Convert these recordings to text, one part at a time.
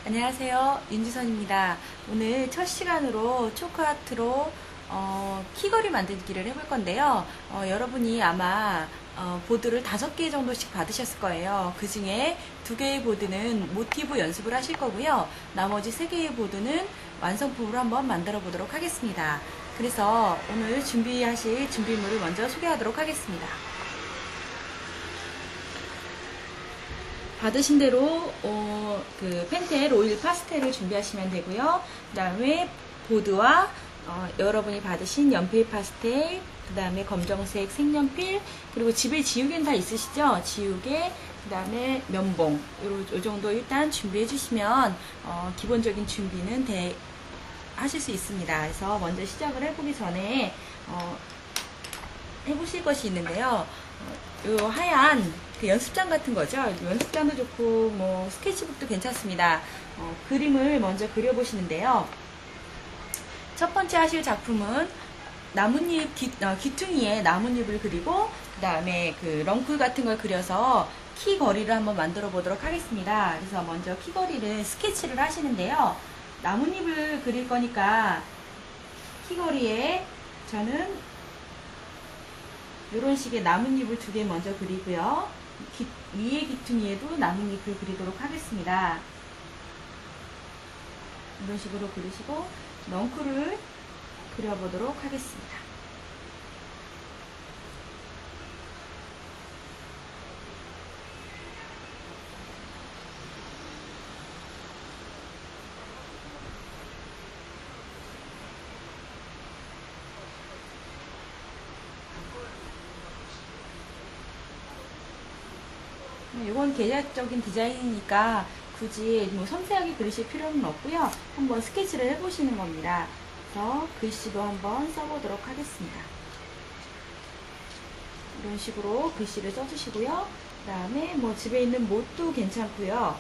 안녕하세요. 윤지선입니다. 오늘 첫 시간으로 초크아트로 키거리 만들기를 해볼 건데요. 여러분이 아마 보드를 5개 정도씩 받으셨을 거예요. 그 중에 2개의 보드는 모티브 연습을 하실 거고요. 나머지 3개의 보드는 완성품으로 한번 만들어 보도록 하겠습니다. 그래서 오늘 준비하실 준비물을 먼저 소개하도록 하겠습니다. 받으신 대로 그 펜텔 오일 파스텔을 준비하시면 되고요. 그 다음에 보드와 여러분이 받으신 연필 파스텔, 그 다음에 검정색 색연필, 그리고 집에 지우개는 다 있으시죠? 지우개, 그 다음에 면봉, 요 정도 일단 준비해 주시면 기본적인 준비는 하실 수 있습니다. 그래서 먼저 시작을 해보기 전에 해보실 것이 있는데요. 요 하얀 그 연습장 같은 거죠. 연습장도 좋고 뭐 스케치북도 괜찮습니다. 그림을 먼저 그려보시는데요. 첫 번째 하실 작품은 나뭇잎 귀퉁이에 나뭇잎을 그리고 그 다음에 그 렁쿨 같은 걸 그려서 키 거리를 한번 만들어 보도록 하겠습니다. 그래서 먼저 키 거리를 스케치를 하시는데요. 나뭇잎을 그릴 거니까 키 거리에 저는 이런 식의 나뭇잎을 2개 먼저 그리고요. 위에 귀퉁이에도 나뭇잎을 그리도록 하겠습니다. 이런 식으로 그리시고 넝쿨을 그려보도록 하겠습니다. 이건 계략적인 디자인이니까 굳이 뭐 섬세하게 그리실 필요는 없고요. 한번 스케치를 해보시는 겁니다. 그래서 글씨도 한번 써보도록 하겠습니다. 이런 식으로 글씨를 써주시고요. 그 다음에 뭐 집에 있는 못도 괜찮고요.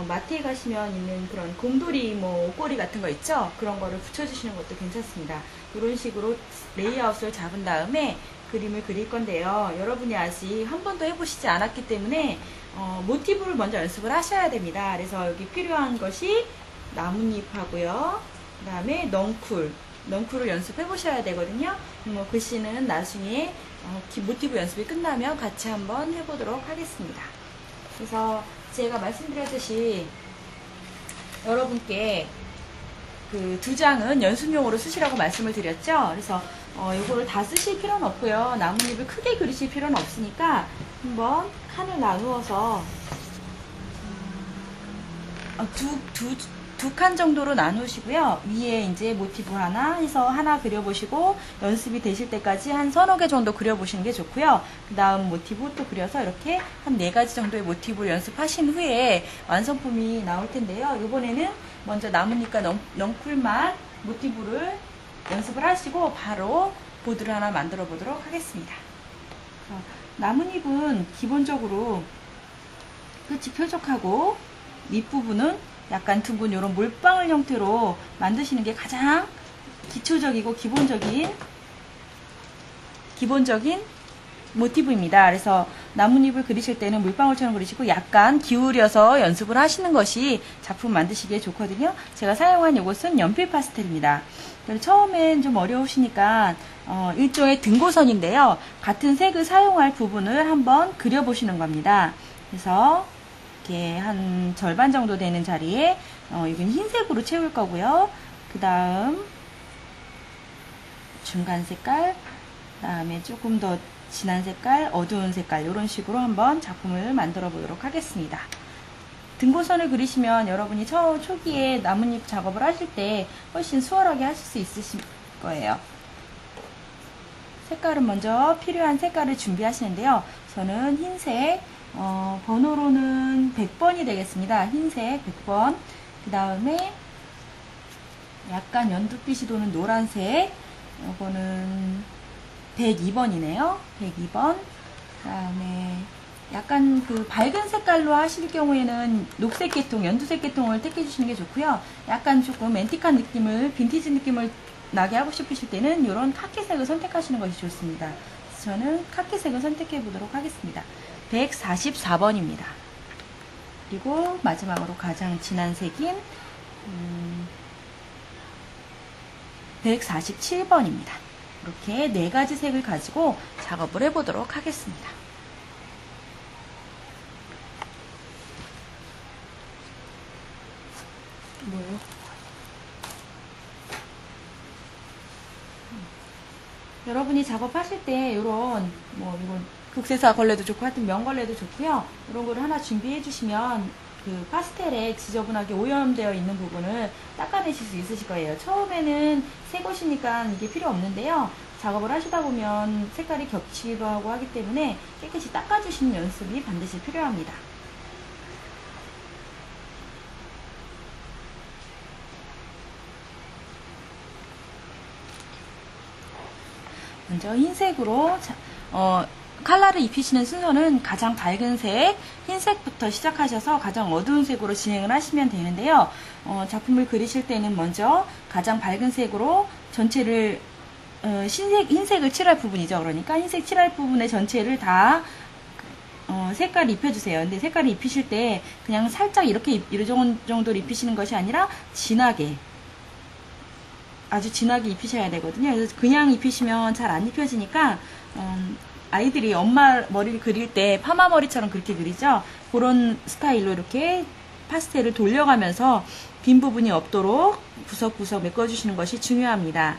마트에 가시면 있는 그런 곰돌이 뭐 옷걸이 같은 거 있죠? 그런 거를 붙여주시는 것도 괜찮습니다. 이런 식으로 레이아웃을 잡은 다음에 그림을 그릴 건데요. 여러분이 아직 한 번도 해보시지 않았기 때문에 모티브를 먼저 연습을 하셔야 됩니다. 그래서 여기 필요한 것이 나뭇잎하고요. 그 다음에 넝쿨을 연습해 보셔야 되거든요. 뭐 글씨는 나중에 모티브 연습이 끝나면 같이 한번 해보도록 하겠습니다. 그래서 제가 말씀드렸듯이 여러분께 그 2장은 연습용으로 쓰시라고 말씀을 드렸죠. 그래서 이거를 다 쓰실 필요는 없고요. 나뭇잎을 크게 그리실 필요는 없으니까 한번 칸을 나누어서 두 칸 정도로 나누시고요. 위에 이제 모티브 하나 해서 하나 그려보시고 연습이 되실 때까지 한 3-4개 정도 그려보시는 게 좋고요. 그 다음 모티브 또 그려서 이렇게 한 4가지 정도의 모티브를 연습하신 후에 완성품이 나올 텐데요. 이번에는 먼저 나뭇잎과 넝쿨만 모티브를 연습을 하시고 바로 보드를 하나 만들어 보도록 하겠습니다. 나뭇잎은 기본적으로 끝이 뾰족하고 밑부분은 약간 둥근 이런 몰빵을 형태로 만드시는 게 가장 기초적이고 기본적인 모티브입니다. 그래서 나뭇잎을 그리실 때는 물방울처럼 그리시고 약간 기울여서 연습을 하시는 것이 작품 만드시기에 좋거든요. 제가 사용한 이것은 연필 파스텔입니다. 처음엔 좀 어려우시니까 일종의 등고선인데요. 같은 색을 사용할 부분을 한번 그려보시는 겁니다. 그래서 이렇게 한 절반 정도 되는 자리에 이건 흰색으로 채울 거고요. 그 다음 중간 색깔, 그 다음에 조금 더 진한 색깔, 어두운 색깔 이런 식으로 한번 작품을 만들어 보도록 하겠습니다. 등고선을 그리시면 여러분이 초기에 나뭇잎 작업을 하실 때 훨씬 수월하게 하실 수 있으실 거예요. 색깔은 먼저 필요한 색깔을 준비하시는데요. 저는 흰색, 번호로는 100번이 되겠습니다. 흰색 100번. 그 다음에 약간 연두빛이 도는 노란색. 이거는 102번이네요. 102번. 그 다음에 약간 그 밝은 색깔로 하실 경우에는 녹색 계통, 연두색 계통을 택해주시는 게 좋고요. 약간 조금 앤틱한 느낌을, 빈티지 느낌을 나게 하고 싶으실 때는 이런 카키색을 선택하시는 것이 좋습니다. 저는 카키색을 선택해 보도록 하겠습니다. 144번입니다. 그리고 마지막으로 가장 진한 색인 147번입니다. 이렇게 4가지 색을 가지고 작업을 해보도록 하겠습니다. 뭐요? 여러분이 작업하실 때 이런 이건 극세사 걸레도 좋고 하여튼 명걸레도 좋고요. 이런 거를 하나 준비해 주시면 그 파스텔에 지저분하게 오염되어 있는 부분을 닦아내실 수 있으실 거예요. 처음에는 새 것이니까 이게 필요 없는데요. 작업을 하시다 보면 색깔이 겹치기도 하고 하기 때문에 깨끗이 닦아주시는 연습이 반드시 필요합니다. 먼저 흰색으로 컬러를 입히시는 순서는 가장 밝은 색, 흰색부터 시작하셔서 가장 어두운 색으로 진행을 하시면 되는데요. 작품을 그리실 때는 먼저 가장 밝은 색으로 전체를 흰색을 칠할 부분이죠. 그러니까 흰색 칠할 부분의 전체를 다 색깔을 입혀주세요. 근데 색깔을 입히실 때 그냥 살짝 이렇게 이 정도로 입히시는 것이 아니라 진하게 아주 진하게 입히셔야 되거든요. 그래서 그냥 입히시면 잘 안 입혀지니까 아이들이 엄마 머리를 그릴 때 파마 머리처럼 그렇게 그리죠. 그런 스타일로 이렇게 파스텔을 돌려가면서 빈 부분이 없도록 구석구석 메꿔주시는 것이 중요합니다.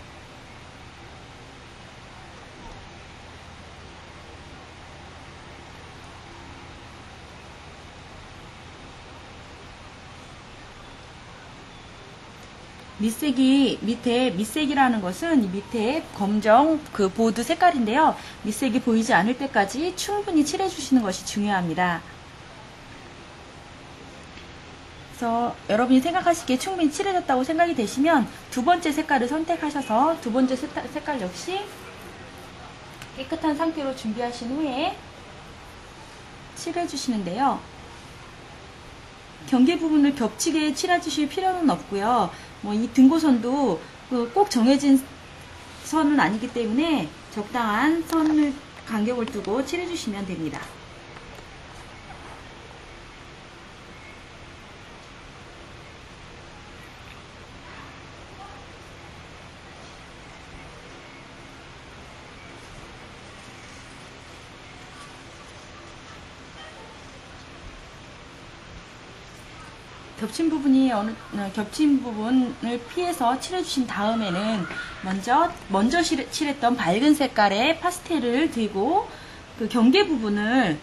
밑색이 밑색이라는 것은 밑에 검정 그 보드 색깔인데요. 밑색이 보이지 않을 때까지 충분히 칠해 주시는 것이 중요합니다. 그래서 여러분이 생각하시기에 충분히 칠해졌다고 생각이 되시면 두 번째 색깔을 선택하셔서 두 번째 색깔 역시 깨끗한 상태로 준비하신 후에 칠해 주시는데요. 경계 부분을 겹치게 칠해 주실 필요는 없고요. 이 등고선도 꼭 정해진 선은 아니기 때문에 적당한 선을 간격을 두고 칠해 주시면 됩니다. 겹친 부분을 피해서 칠해주신 다음에는 먼저 칠했던 밝은 색깔의 파스텔을 들고 그 경계 부분을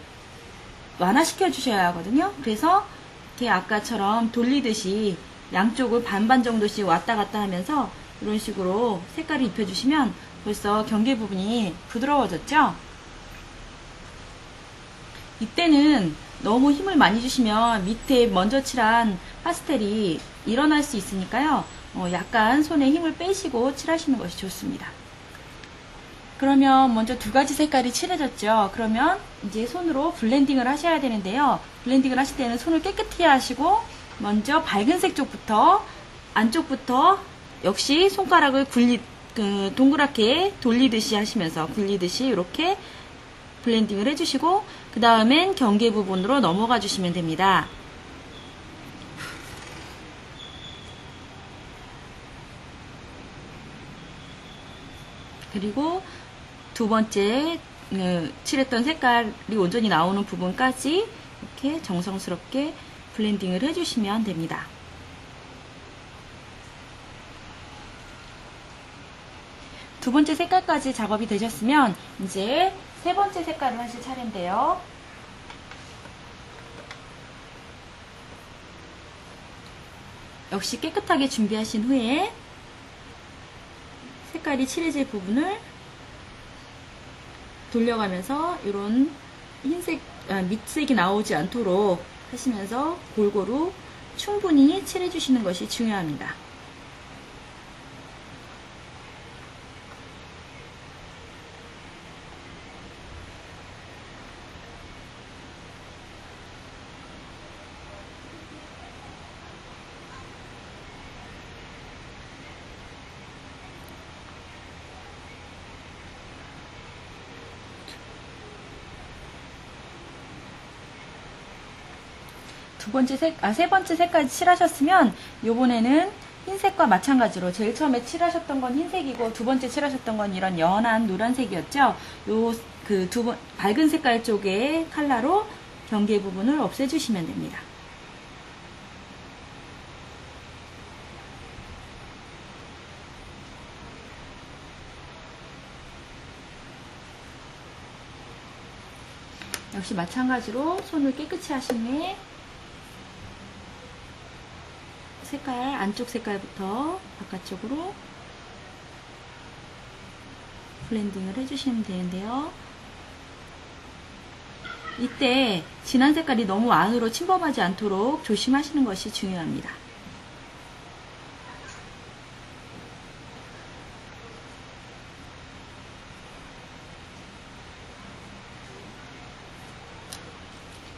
완화시켜 주셔야 하거든요. 그래서 이렇게 아까처럼 돌리듯이 양쪽을 반반 정도씩 왔다 갔다 하면서 이런 식으로 색깔을 입혀주시면 벌써 경계 부분이 부드러워졌죠. 이때는 너무 힘을 많이 주시면 밑에 먼저 칠한 파스텔이 일어날 수 있으니까요. 약간 손에 힘을 빼시고 칠하시는 것이 좋습니다. 그러면 먼저 두 가지 색깔이 칠해졌죠. 그러면 이제 손으로 블렌딩을 하셔야 되는데요. 블렌딩을 하실 때는 손을 깨끗이 하시고 먼저 밝은 색 쪽부터 안쪽부터 역시 손가락을 동그랗게 돌리듯이 하시면서 굴리듯이 이렇게 블렌딩을 해주시고 그 다음엔 경계 부분으로 넘어가 주시면 됩니다. 그리고 두 번째 칠했던 색깔이 온전히 나오는 부분까지 이렇게 정성스럽게 블렌딩을 해주시면 됩니다. 두 번째 색깔까지 작업이 되셨으면 이제 세 번째 색깔을 하실 차례인데요. 역시 깨끗하게 준비하신 후에 색깔이 칠해질 부분을 돌려가면서 이런 흰색, 밑색이 나오지 않도록 하시면서 골고루 충분히 칠해주시는 것이 중요합니다. 세 번째 색까지 칠하셨으면 요번에는 흰색과 마찬가지로 제일 처음에 칠하셨던 건 흰색이고 두 번째 칠하셨던 건 이런 연한 노란색이었죠. 밝은 색깔 쪽에 컬러로 경계 부분을 없애주시면 됩니다. 역시 마찬가지로 손을 깨끗이 하신 후에 안쪽 색깔부터 바깥쪽으로 블렌딩을 해주시면 되는데요. 이때 진한 색깔이 너무 안으로 침범하지 않도록 조심하시는 것이 중요합니다.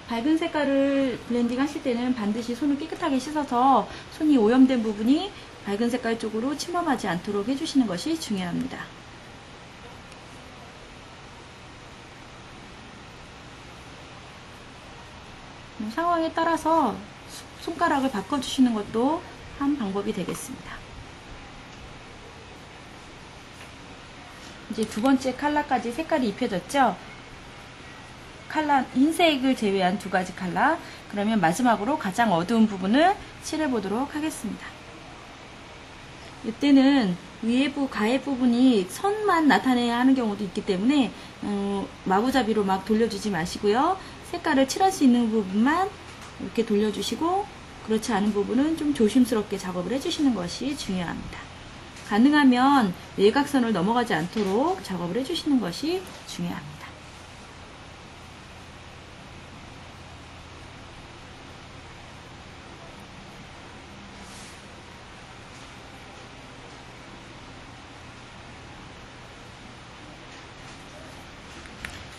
밝은 색깔을 블렌딩 하실 때는 반드시 손을 깨끗하게 씻어서 손이 오염된 부분이 밝은 색깔 쪽으로 침범하지 않도록 해주시는 것이 중요합니다. 상황에 따라서 손가락을 바꿔주시는 것도 한 방법이 되겠습니다. 이제 두 번째 컬러까지 색깔이 입혀졌죠? 흰색을 제외한 두 가지 컬러. 그러면 마지막으로 가장 어두운 부분을 칠해 보도록 하겠습니다. 이때는 가해 부분이 선만 나타내야 하는 경우도 있기 때문에 마구잡이로 막 돌려주지 마시고요. 색깔을 칠할 수 있는 부분만 이렇게 돌려주시고, 그렇지 않은 부분은 좀 조심스럽게 작업을 해주시는 것이 중요합니다. 가능하면 외곽선을 넘어가지 않도록 작업을 해주시는 것이 중요합니다.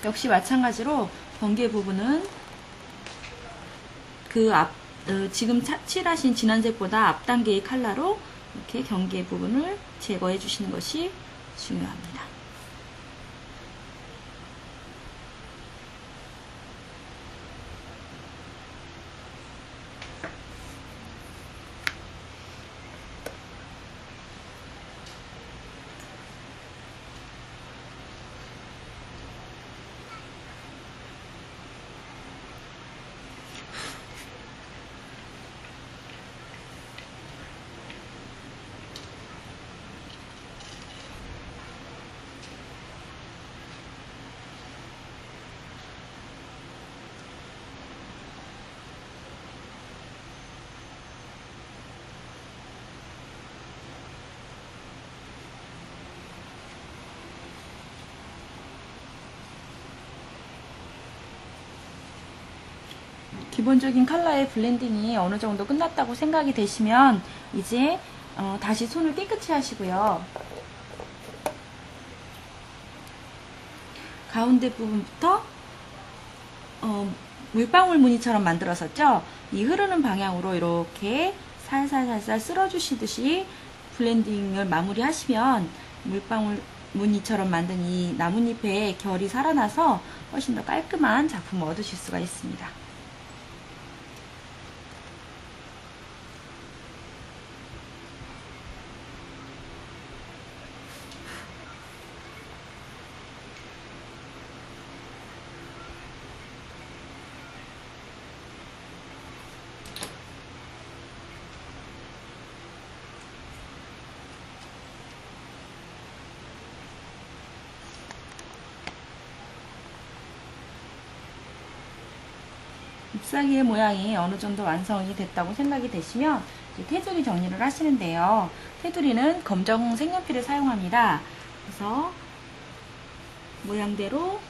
역시 마찬가지로 경계 부분은 지금 칠하신 진한색보다 앞 단계의 컬러로 이렇게 경계 부분을 제거해 주시는 것이 중요합니다. 기본적인 컬러의 블렌딩이 어느 정도 끝났다고 생각이 되시면 이제 다시 손을 깨끗이 하시고요. 가운데 부분부터 물방울 무늬처럼 만들었었죠? 이 흐르는 방향으로 이렇게 살살살살 쓸어주시듯이 블렌딩을 마무리하시면 물방울 무늬처럼 만든 이 나뭇잎의 결이 살아나서 훨씬 더 깔끔한 작품을 얻으실 수가 있습니다. 잎사귀의 모양이 어느 정도 완성이 됐다고 생각이 되시면 테두리 정리를 하시는데요. 테두리는 검정 색연필을 사용합니다. 그래서 모양대로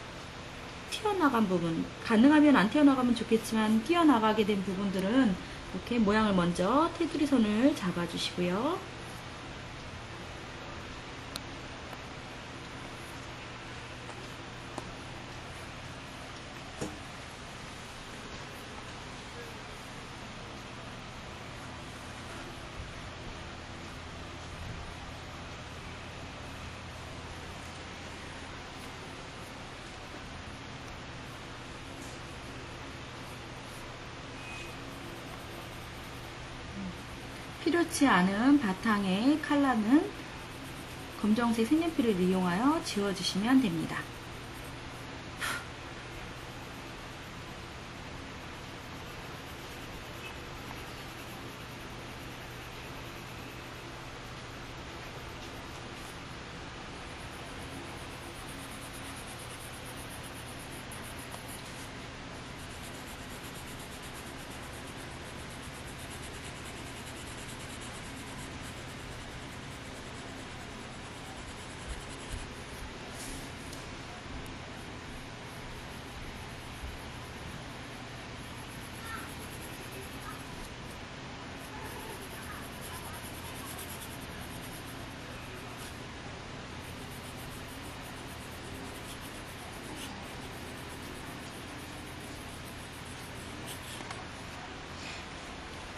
튀어나간 부분, 가능하면 안 튀어나가면 좋겠지만 튀어나가게 된 부분들은 이렇게 모양을 먼저 테두리 선을 잡아주시고요. 필요치 않은 바탕의 컬러는 검정색 색연필을 이용하여 지워주시면 됩니다.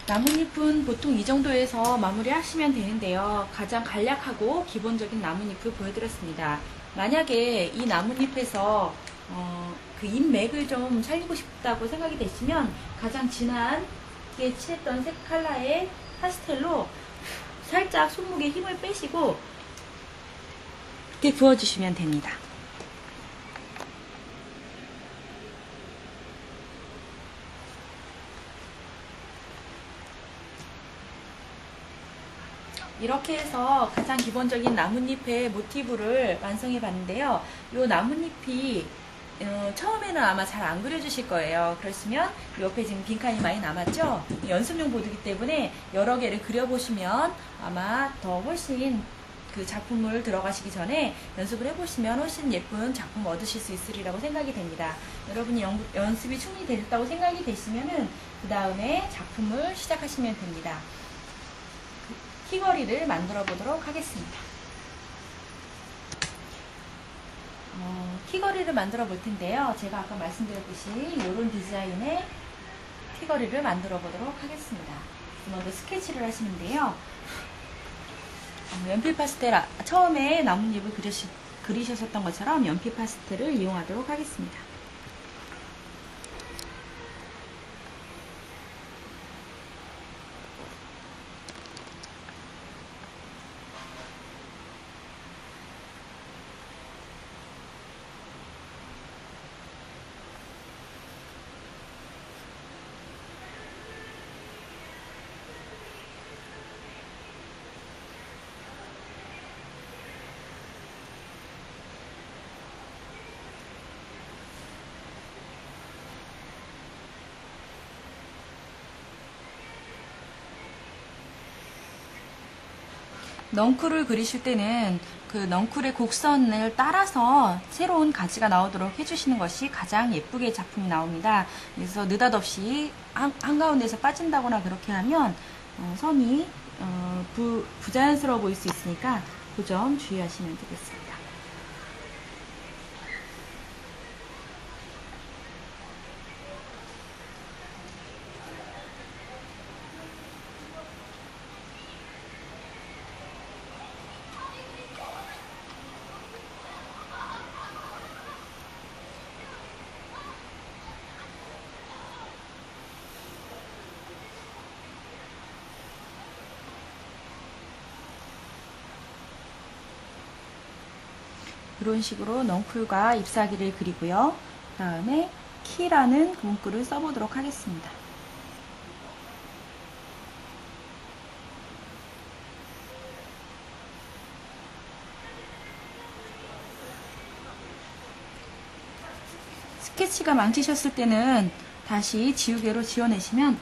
나뭇잎은 보통 이 정도에서 마무리 하시면 되는데요. 가장 간략하고 기본적인 나뭇잎을 보여드렸습니다. 만약에 이 나뭇잎에서 그 잎맥을 좀 살리고 싶다고 생각이 되시면 가장 진하게 칠했던 색 컬러의 파스텔로 살짝 손목에 힘을 빼시고 이렇게 부어주시면 됩니다. 이렇게 해서 가장 기본적인 나뭇잎의 모티브를 완성해 봤는데요. 이 나뭇잎이 처음에는 아마 잘 안 그려주실 거예요. 그러시면 옆에 지금 빈칸이 많이 남았죠? 연습용 보드이기 때문에 여러 개를 그려보시면 아마 더 훨씬 그 작품을 들어가시기 전에 연습을 해보시면 훨씬 예쁜 작품 얻으실 수 있으리라고 생각이 됩니다. 여러분이 연습이 충분히 되셨다고 생각이 되시면은 그 다음에 작품을 시작하시면 됩니다. 키거리를 만들어 보도록 하겠습니다. 키거리를 만들어 볼 텐데요. 제가 아까 말씀드렸듯이 이런 디자인의 키거리를 만들어 보도록 하겠습니다. 먼저 스케치를 하시는데요. 연필 파스텔, 처음에 나뭇잎을 그리셨었던 것처럼 연필 파스텔을 이용하도록 하겠습니다. 넝쿨을 그리실 때는 그 넝쿨의 곡선을 따라서 새로운 가지가 나오도록 해주시는 것이 가장 예쁘게 작품이 나옵니다. 그래서 느닷없이 한가운데서 빠진다거나 그렇게 하면 선이 부자연스러워 보일 수 있으니까 그 점 주의하시면 되겠습니다. 이런 식으로 넝쿨과 잎사귀를 그리고요. 그 다음에 키라는 문구를 써보도록 하겠습니다. 스케치가 망치셨을 때는 다시 지우개로 지워내시면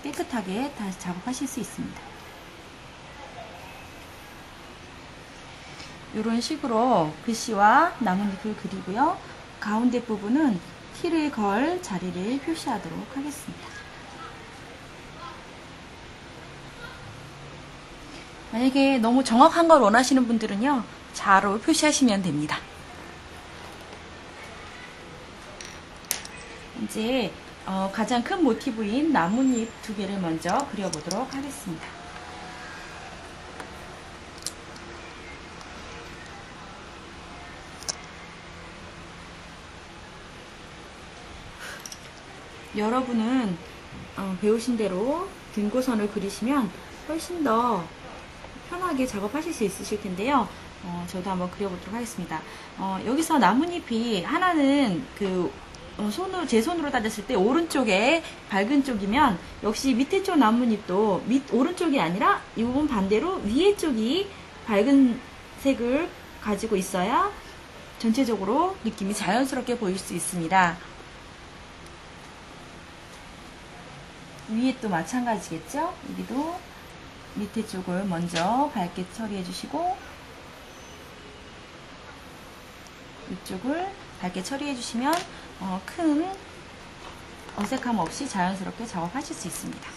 깨끗하게 다시 작업하실 수 있습니다. 이런 식으로 글씨와 나뭇잎을 그리고요. 가운데 부분은 티를 걸 자리를 표시하도록 하겠습니다. 만약에 너무 정확한 걸 원하시는 분들은요. 자로 표시하시면 됩니다. 이제 가장 큰 모티브인 나뭇잎 2개를 먼저 그려보도록 하겠습니다. 여러분은 배우신 대로 등고선을 그리시면 훨씬 더 편하게 작업하실 수 있으실 텐데요. 저도 한번 그려보도록 하겠습니다. 여기서 나뭇잎이 하나는 제 손으로 따졌을 때 오른쪽에 밝은 쪽이면 역시 밑에 쪽 나뭇잎도 오른쪽이 아니라 이 부분 반대로 위에 쪽이 밝은 색을 가지고 있어야 전체적으로 느낌이 자연스럽게 보일 수 있습니다. 위에 또 마찬가지겠죠? 여기도 밑에 쪽을 먼저 밝게 처리해 주시고 이쪽을 밝게 처리해 주시면 큰 어색함 없이 자연스럽게 작업하실 수 있습니다.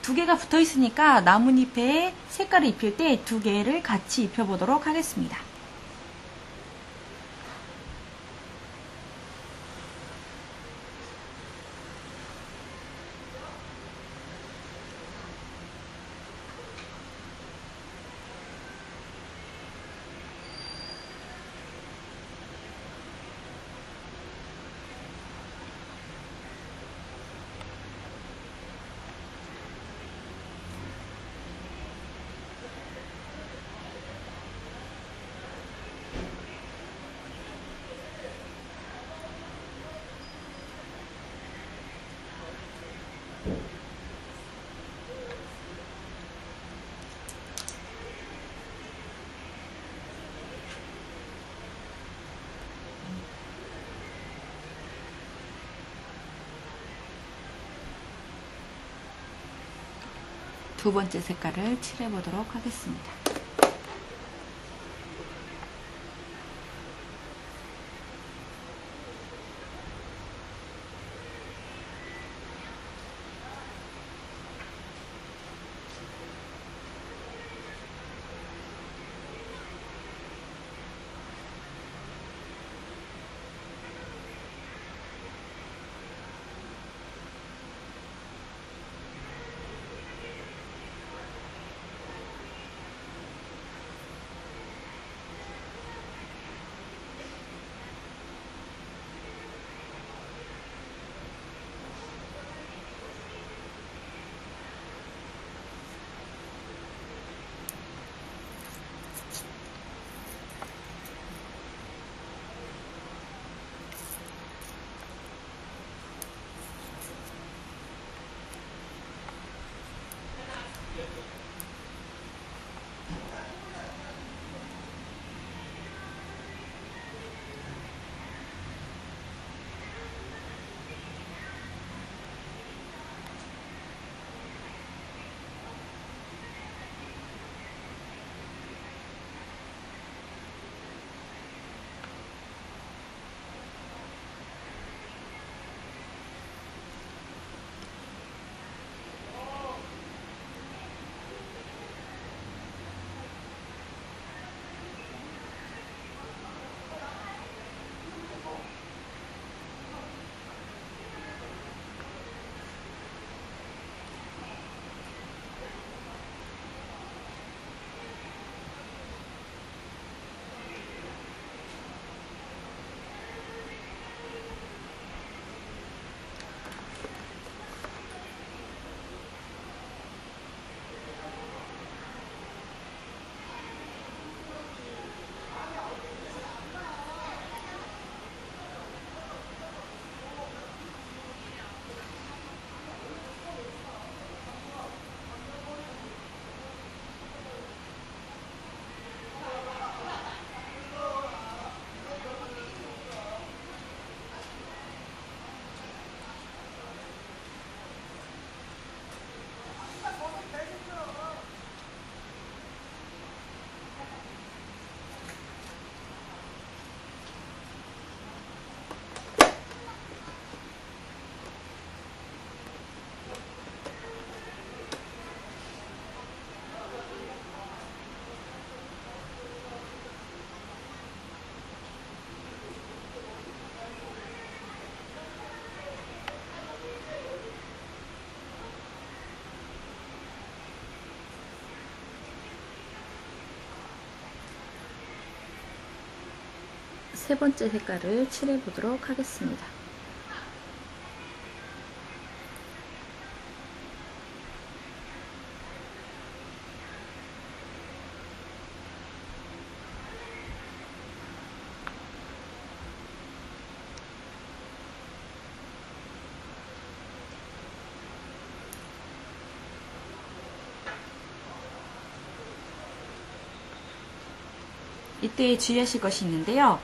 두 개가 붙어 있으니까 나뭇잎에 색깔을 입힐 때 두 개를 같이 입혀 보도록 하겠습니다. 두 번째 색깔을 칠해 보도록 하겠습니다. 세 번째 색깔을 칠해 보도록 하겠습니다. 이때 주의하실 것이 있는데요.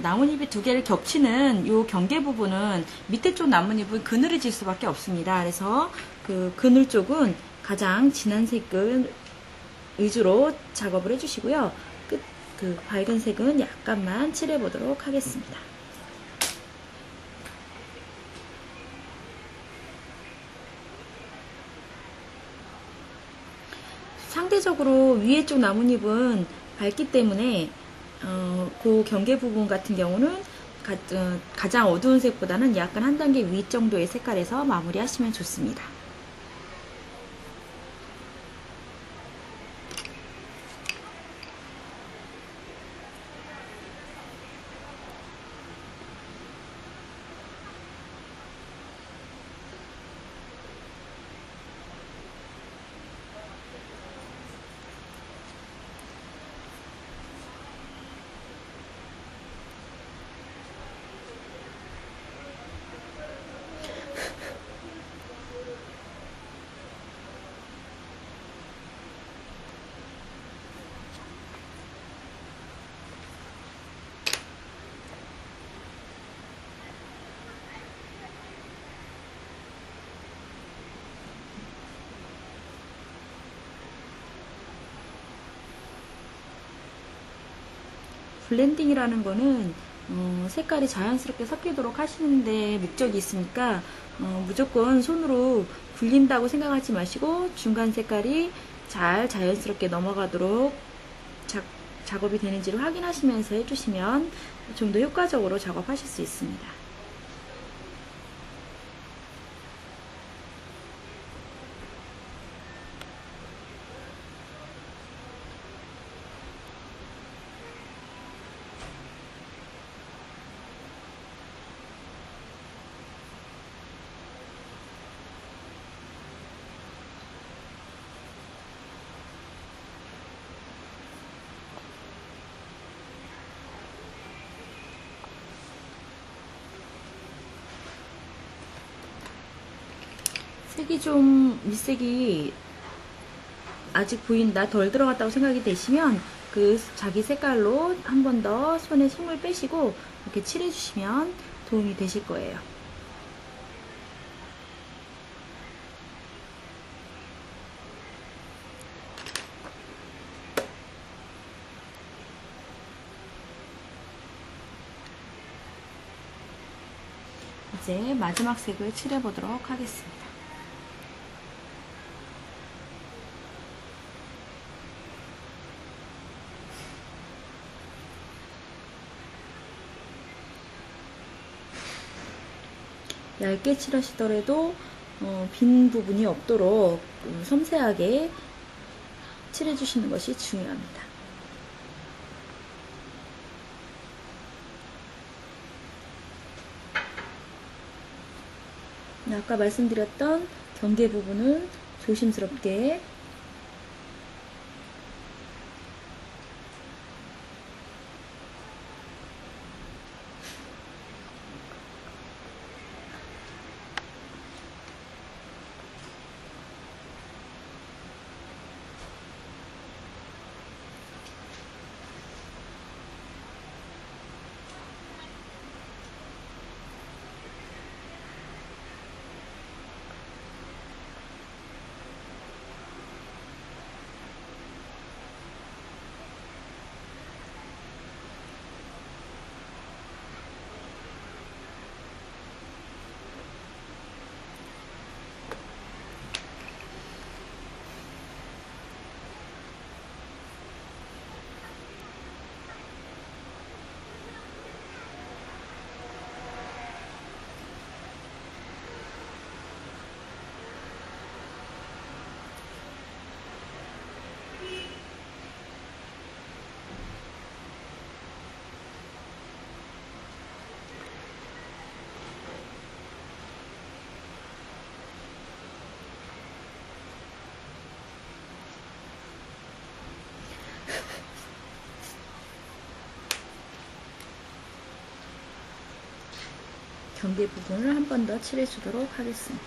나뭇잎이 두 개를 겹치는 이 경계 부분은 밑에 쪽 나뭇잎은 그늘해질 수밖에 없습니다. 그래서 그 그늘 쪽은 가장 진한 색을 위주로 작업을 해주시고요. 그 밝은 색은 약간만 칠해 보도록 하겠습니다. 상대적으로 위에 쪽 나뭇잎은 밝기 때문에 그 경계 부분 같은 경우는 가장 어두운 색보다는 약간 한 단계 위 정도의 색깔에서 마무리 하시면 좋습니다. 블렌딩이라는 거는 색깔이 자연스럽게 섞이도록 하시는데 목적이 있으니까 무조건 손으로 굴린다고 생각하지 마시고 중간 색깔이 잘 자연스럽게 넘어가도록 작업이 되는지를 확인하시면서 해주시면 좀 더 효과적으로 작업하실 수 있습니다. 색이 좀 밑색이 아직 보인다, 덜 들어갔다고 생각이 되시면 그 자기 색깔로 한 번 더 손에 힘을 빼시고 이렇게 칠해주시면 도움이 되실 거예요. 이제 마지막 색을 칠해보도록 하겠습니다. 얇게 칠하시더라도 빈 부분이 없도록 섬세하게 칠해주시는 것이 중요합니다. 아까 말씀드렸던 경계 부분은 조심스럽게 경계 부분을 한 번 더 칠해 주도록 하겠습니다.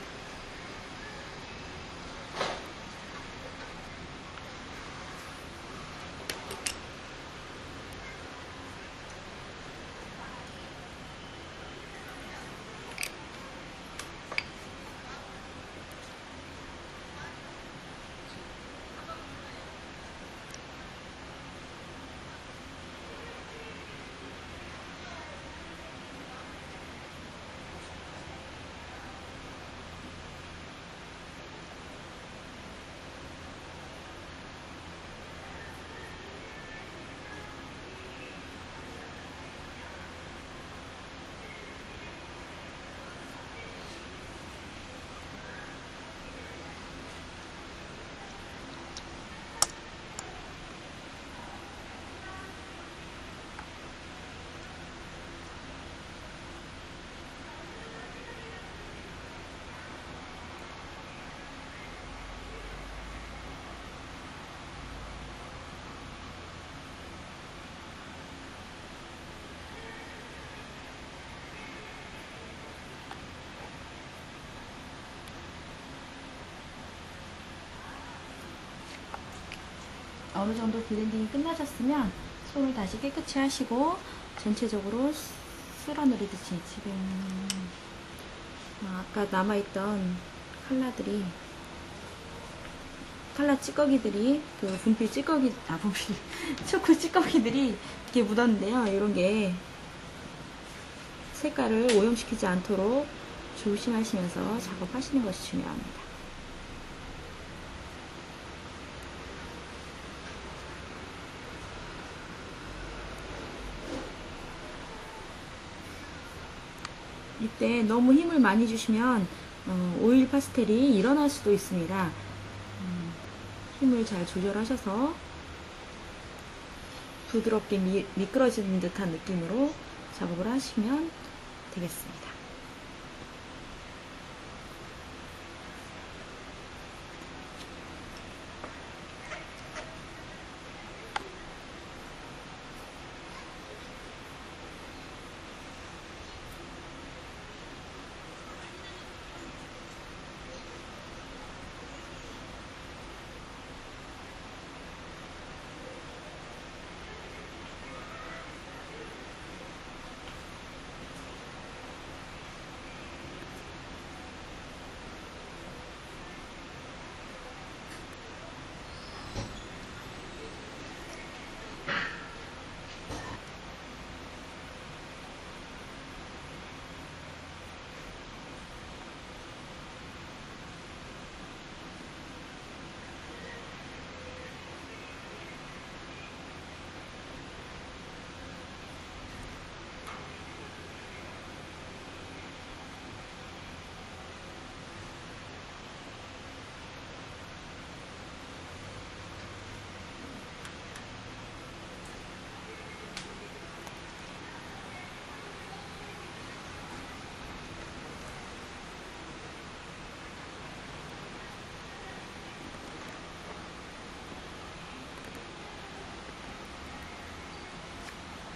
어느 정도 블렌딩이 끝나셨으면 손을 다시 깨끗이 하시고 전체적으로 쓸어내리듯이 지금 아까 남아있던 칼라 찌꺼기들이 그 분필 찌꺼기 분필 초코 찌꺼기들이 이렇게 묻었는데요. 이런 게 색깔을 오염시키지 않도록 조심하시면서 작업하시는 것이 중요합니다. 이때 너무 힘을 많이 주시면 오일 파스텔이 일어날 수도 있습니다. 힘을 잘 조절하셔서 부드럽게 미끄러지는 듯한 느낌으로 작업을 하시면 되겠습니다.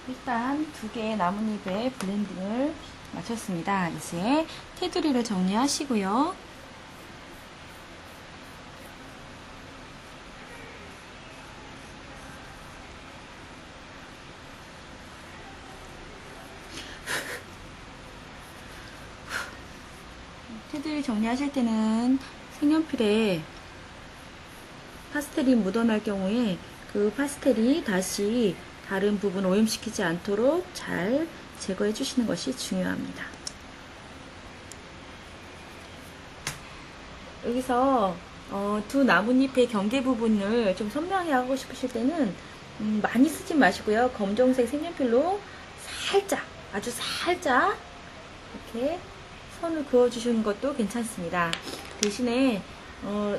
일단 두 개의 나뭇잎에 블렌딩을 마쳤습니다. 이제 테두리를 정리하시고요. 테두리 정리하실 때는 색연필에 파스텔이 묻어날 경우에 그 파스텔이 다시 다른 부분 오염시키지 않도록 잘 제거해 주시는 것이 중요합니다. 여기서 두 나뭇잎의 경계 부분을 좀 선명히 하고 싶으실 때는 많이 쓰지 마시고요. 검정색 색연필로 살짝, 아주 살짝 이렇게 선을 그어주시는 것도 괜찮습니다. 대신에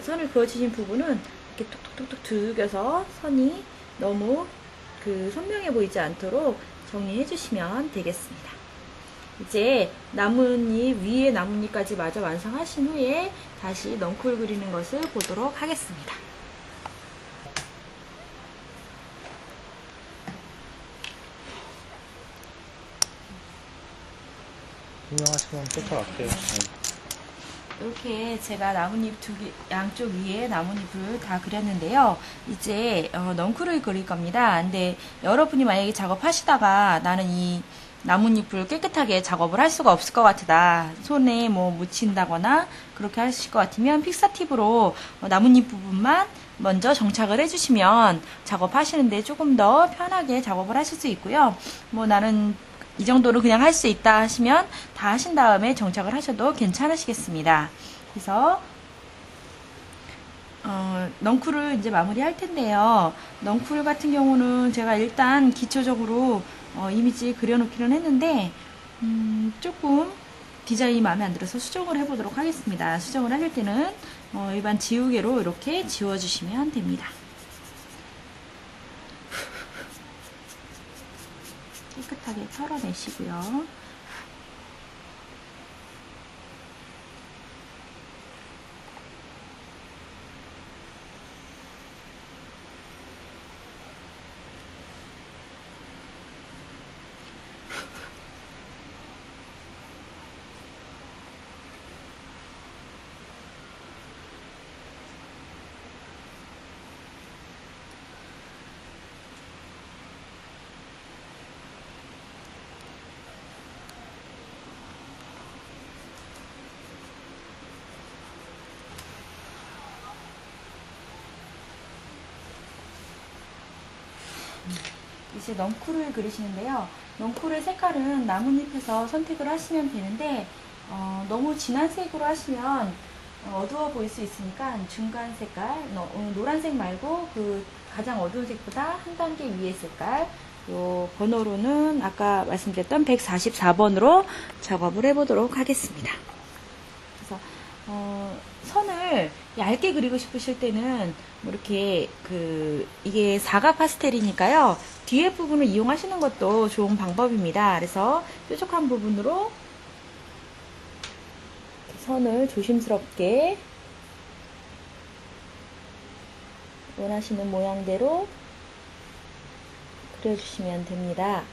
선을 그어주신 부분은 이렇게 톡톡톡톡 두들겨서 선이 너무 선명해 보이지 않도록 정리해 주시면 되겠습니다. 이제 나뭇잎 위에 나뭇잎까지 마저 완성하신 후에 다시 넝쿨 그리는 것을 보도록 하겠습니다. 유명하시면 쫓아갈게요. 이렇게 제가 나뭇잎 양쪽 위에 나뭇잎을 다 그렸는데요. 이제 넝쿨을 그릴 겁니다. 근데 여러분이 만약에 작업하시다가 나는 이 나뭇잎을 깨끗하게 작업을 할 수가 없을 것 같다. 손에 뭐 묻힌다거나 그렇게 하실 것 같으면 픽사팁으로 나뭇잎 부분만 먼저 정착을 해주시면 작업하시는데 조금 더 편하게 작업을 하실 수 있고요. 뭐 나는 이 정도로 그냥 할 수 있다 하시면 다 하신 다음에 정착을 하셔도 괜찮으시겠습니다. 그래서 넝쿨을 이제 마무리 할 텐데요. 넝쿨 같은 경우는 제가 일단 기초적으로 이미지 그려놓기는 했는데 조금 디자인이 마음에 안 들어서 수정을 해보도록 하겠습니다. 수정을 하실 때는 일반 지우개로 이렇게 지워주시면 됩니다. 깨끗하게 털어내시고요. 이제 넝쿨을 그리시는데요. 넌쿨의 색깔은 나뭇잎에서 선택을 하시면 되는데 너무 진한 색으로 하시면 어두워 보일 수 있으니까 중간 색깔, 노란색 말고 그 가장 어두운 색보다 한 단계 위의 색깔, 요 번호로는 아까 말씀드렸던 144번으로 작업을 해보도록 하겠습니다. 그래서 선을 얇게 그리고 싶으실 때는 뭐 이렇게 이게 사각 파스텔이니까요. 뒤에 부분을 이용하시는 것도 좋은 방법입니다. 그래서 뾰족한 부분으로 선을 조심스럽게 원하시는 모양대로 그려주시면 됩니다.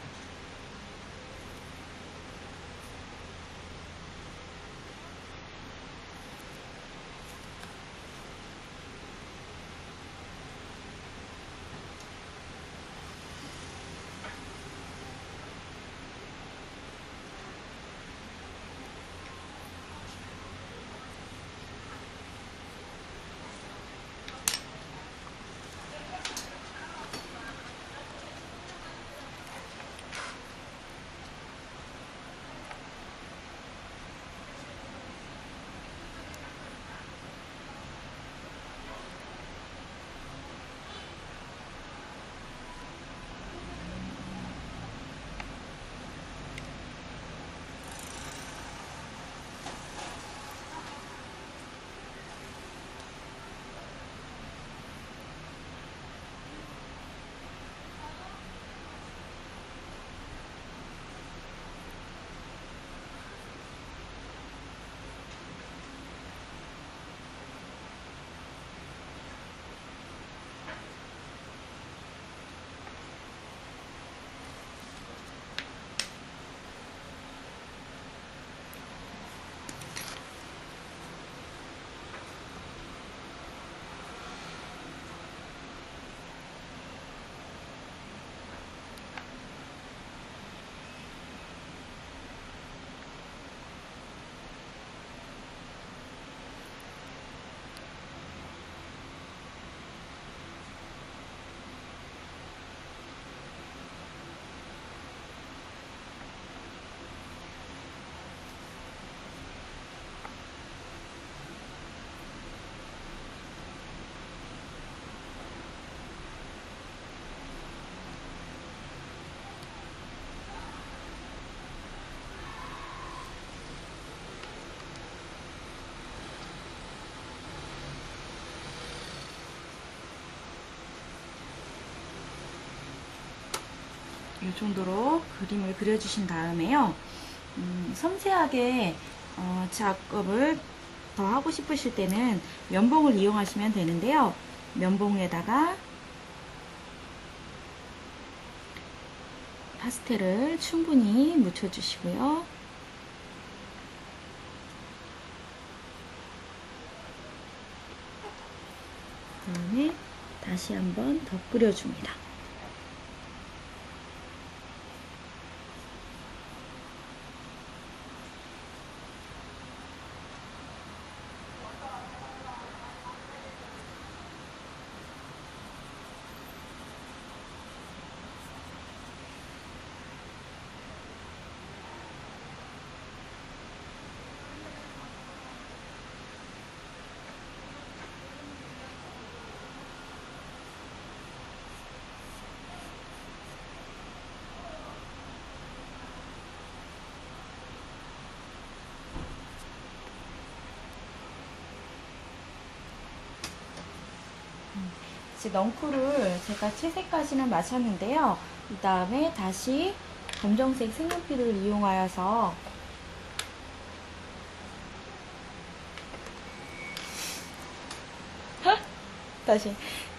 이 정도로 그림을 그려주신 다음에요. 섬세하게 작업을 더 하고 싶으실 때는 면봉을 이용하시면 되는데요. 면봉에다가 파스텔을 충분히 묻혀주시고요. 그다음에 다시 한번 더 끓여줍니다. 이제 넝쿨을 제가 채색까지는 마쳤는데요. 그 다음에 다시 검정색 색연필을 이용하여서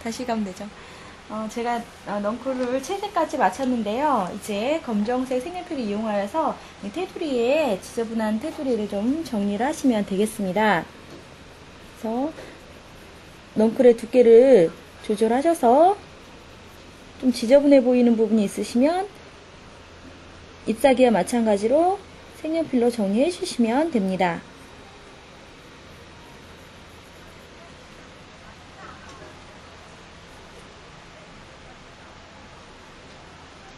다시 가면 되죠. 제가 넝쿨을 채색까지 마쳤는데요. 이제 검정색 색연필을 이용하여서 테두리에 지저분한 테두리를 좀 정리를 하시면 되겠습니다. 그래서 넝쿨의 두께를 조절하셔서 좀 지저분해 보이는 부분이 있으시면 잎사귀와 마찬가지로 색연필로 정리해 주시면 됩니다.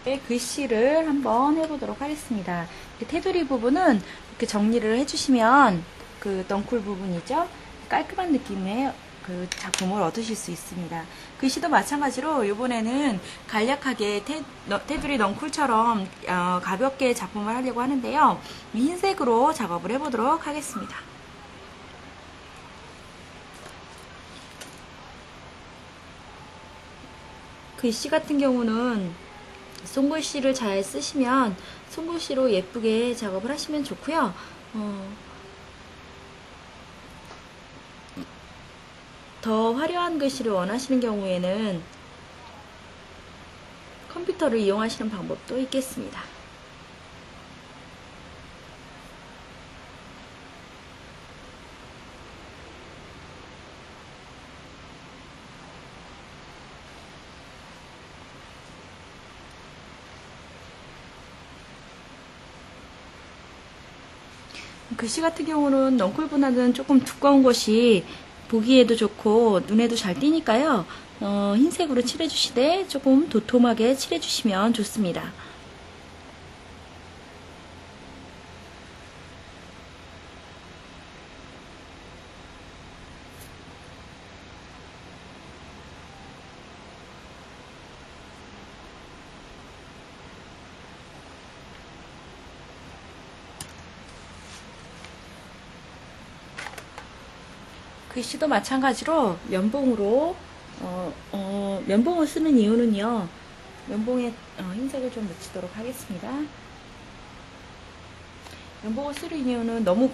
이제 글씨를 한번 해보도록 하겠습니다. 테두리 부분은 이렇게 정리를 해주시면 그 넝쿨 부분이죠. 깔끔한 느낌의 그 작품을 얻으실 수 있습니다. 글씨도 마찬가지로 이번에는 간략하게 테두리 넝쿨처럼 가볍게 작품을 하려고 하는데요. 흰색으로 작업을 해보도록 하겠습니다. 글씨 같은 경우는 손글씨를 잘 쓰시면 손글씨로 예쁘게 작업을 하시면 좋고요. 더 화려한 글씨를 원하시는 경우에는 컴퓨터를 이용하시는 방법도 있겠습니다. 글씨 같은 경우는 넝쿨보다는 조금 두꺼운 것이 보기에도 좋고 눈에도 잘 띄니까요. 흰색으로 칠해주시되 조금 도톰하게 칠해주시면 좋습니다. 글씨도 마찬가지로 면봉으로 면봉을 쓰는 이유는요. 면봉에 흰색을 좀 묻히도록 하겠습니다. 면봉을 쓰는 이유는 너무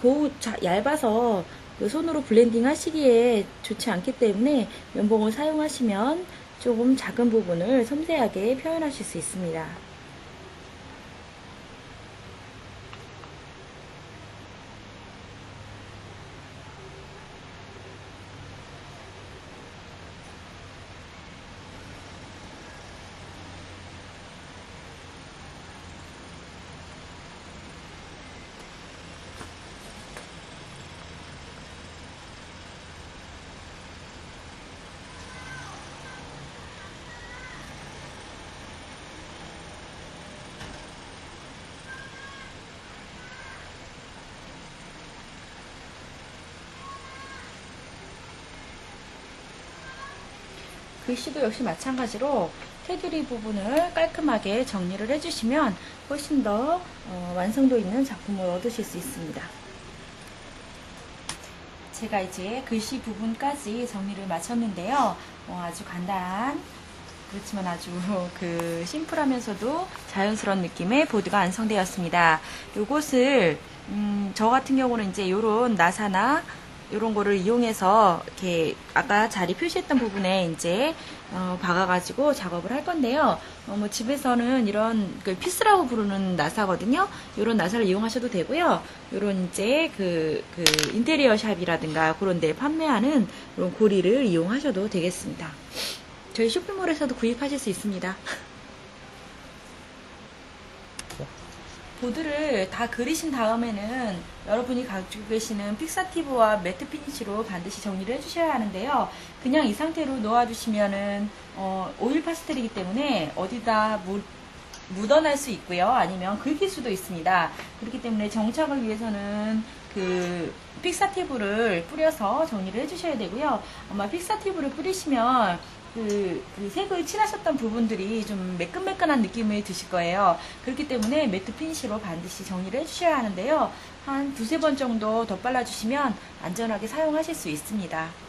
얇아서 그 손으로 블렌딩 하시기에 좋지 않기 때문에 면봉을 사용하시면 조금 작은 부분을 섬세하게 표현하실 수 있습니다. 글씨도 역시 마찬가지로 테두리 부분을 깔끔하게 정리를 해주시면 훨씬 더 완성도 있는 작품을 얻으실 수 있습니다. 제가 이제 글씨 부분까지 정리를 마쳤는데요. 아주 간단한 그렇지만 아주 그 심플하면서도 자연스러운 느낌의 보드가 완성되었습니다. 요것을 저 같은 경우는 이제 요런 나사나 이런 거를 이용해서 이렇게 아까 자리 표시했던 부분에 이제 박아가지고 작업을 할 건데요. 뭐 집에서는 이런 그 피스라고 부르는 나사거든요. 이런 나사를 이용하셔도 되고요. 이런 이제 그 인테리어 샵이라든가 그런 데 판매하는 이런 고리를 이용하셔도 되겠습니다. 저희 쇼핑몰에서도 구입하실 수 있습니다. 보드를 다 그리신 다음에는 여러분이 가지고 계시는 픽사티브와 매트 피니쉬로 반드시 정리를 해주셔야 하는데요. 그냥 이 상태로 놓아두시면은 오일 파스텔이기 때문에 어디다 묻어날 수 있고요. 아니면 긁힐 수도 있습니다. 그렇기 때문에 정착을 위해서는 그 픽사티브를 뿌려서 정리를 해주셔야 되고요. 아마 픽사티브를 뿌리시면 그 색을 칠하셨던 부분들이 좀 매끈매끈한 느낌을 드실 거예요. 그렇기 때문에 매트 피니쉬로 반드시 정리를 해주셔야 하는데요. 한 두세 번 정도 더 발라주시면 안전하게 사용하실 수 있습니다.